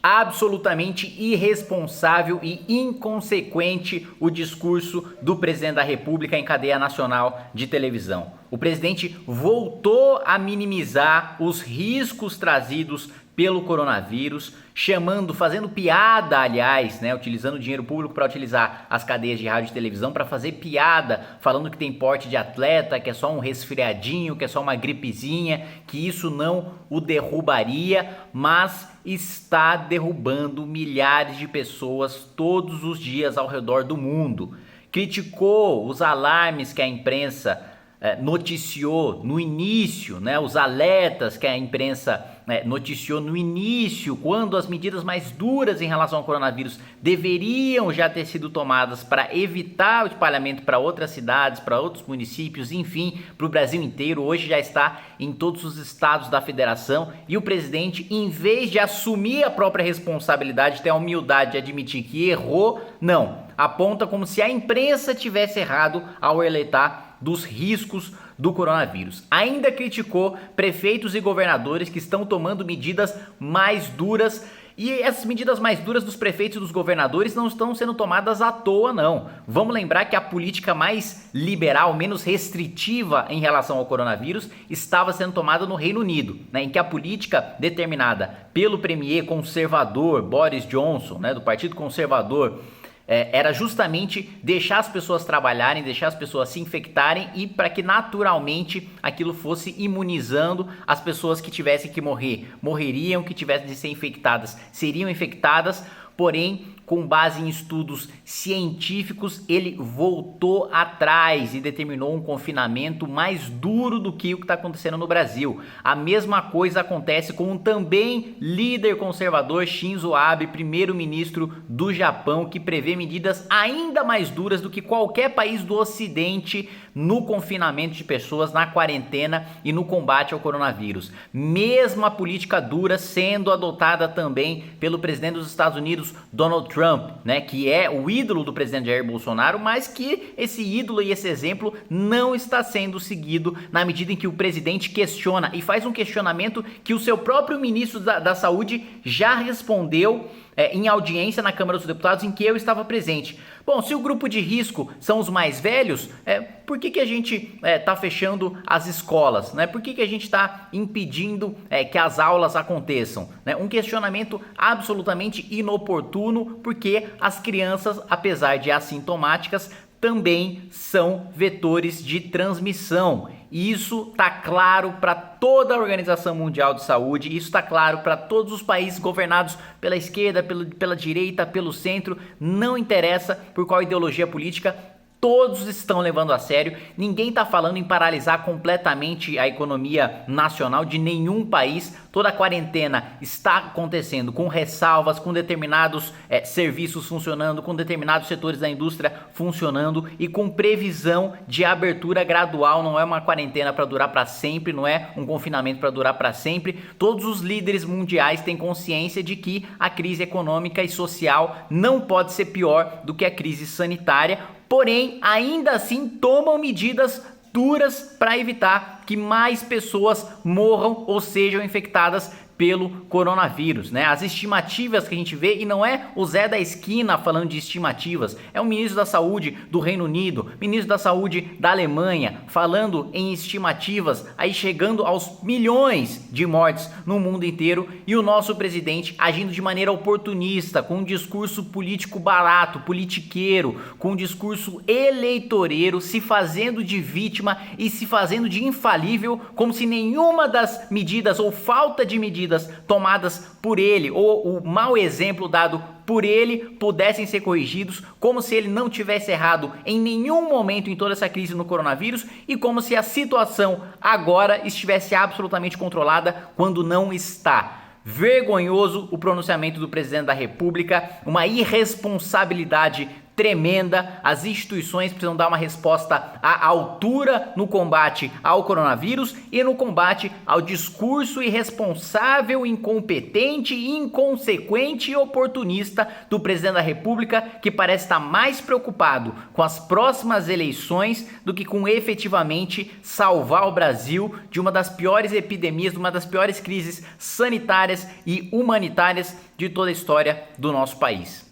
Absolutamente irresponsável e inconsequente o discurso do presidente da República em cadeia nacional de televisão. O presidente voltou a minimizar os riscos trazidos pelo coronavírus, fazendo piada, aliás, utilizando dinheiro público para utilizar as cadeias de rádio e televisão para fazer piada, falando que tem porte de atleta, que é só um resfriadinho, que é só uma gripezinha, que isso não o derrubaria, mas está derrubando milhares de pessoas todos os dias ao redor do mundo. Criticou os alarmes que a imprensa noticiou no início, os alertas que a imprensa noticiou no início, quando as medidas mais duras em relação ao coronavírus deveriam já ter sido tomadas para evitar o espalhamento para outras cidades, para outros municípios, enfim, para o Brasil inteiro. Hoje já está em todos os estados da federação e o presidente, em vez de assumir a própria responsabilidade, ter a humildade de admitir que errou, não, aponta como se a imprensa tivesse errado ao alertar dos riscos do coronavírus. Ainda criticou prefeitos e governadores que estão tomando medidas mais duras, e essas medidas mais duras dos prefeitos e dos governadores não estão sendo tomadas à toa, não. Vamos lembrar que a política mais liberal, menos restritiva em relação ao coronavírus, estava sendo tomada no Reino Unido, em que a política determinada pelo premier conservador Boris Johnson, do Partido Conservador, era justamente deixar as pessoas trabalharem, deixar as pessoas se infectarem e para que naturalmente aquilo fosse imunizando as pessoas que tivessem que morrer, morreriam, que tivessem de ser infectadas, seriam infectadas, porém, com base em estudos científicos, ele voltou atrás e determinou um confinamento mais duro do que o que está acontecendo no Brasil. A mesma coisa acontece com um também líder conservador, Shinzo Abe, primeiro-ministro do Japão, que prevê medidas ainda mais duras do que qualquer país do Ocidente no confinamento de pessoas, na quarentena e no combate ao coronavírus. Mesma política dura sendo adotada também pelo presidente dos Estados Unidos, Donald Trump, que é o ídolo do presidente Jair Bolsonaro, mas que esse ídolo e esse exemplo não está sendo seguido na medida em que o presidente questiona e faz um questionamento que o seu próprio ministro da Saúde já respondeu em audiência na Câmara dos Deputados, em que eu estava presente. Bom, se o grupo de risco são os mais velhos, por que a gente está fechando as escolas? Por que a gente está impedindo que as aulas aconteçam? Um questionamento absolutamente inoportuno, porque as crianças, apesar de assintomáticas, também são vetores de transmissão. Isso está claro para toda a Organização Mundial de Saúde, isso está claro para todos os países governados pela esquerda, pela direita, pelo centro, não interessa por qual ideologia política. Todos estão levando a sério, ninguém está falando em paralisar completamente a economia nacional de nenhum país. Toda a quarentena está acontecendo com ressalvas, com determinados serviços funcionando, com determinados setores da indústria funcionando e com previsão de abertura gradual. Não é uma quarentena para durar para sempre, não é um confinamento para durar para sempre. Todos os líderes mundiais têm consciência de que a crise econômica e social não pode ser pior do que a crise sanitária. Porém, ainda assim tomam medidas duras para evitar que mais pessoas morram ou sejam infectadas pelo coronavírus, As estimativas que a gente vê, e não é o Zé da esquina falando de estimativas, é o ministro da Saúde do Reino Unido, ministro da Saúde da Alemanha, falando em estimativas, aí chegando aos milhões de mortes no mundo inteiro, e o nosso presidente agindo de maneira oportunista, com um discurso político barato, politiqueiro, com um discurso eleitoreiro, se fazendo de vítima e se fazendo de infalível, como se nenhuma das medidas ou falta de medidas tomadas por ele ou o mau exemplo dado por ele pudessem ser corrigidos, como se ele não tivesse errado em nenhum momento em toda essa crise no coronavírus e como se a situação agora estivesse absolutamente controlada quando não está. Vergonhoso o pronunciamento do presidente da República, uma irresponsabilidade tremenda. As instituições precisam dar uma resposta à altura no combate ao coronavírus e no combate ao discurso irresponsável, incompetente, inconsequente e oportunista do presidente da República, que parece estar mais preocupado com as próximas eleições do que com efetivamente salvar o Brasil de uma das piores epidemias, de uma das piores crises sanitárias e humanitárias de toda a história do nosso país.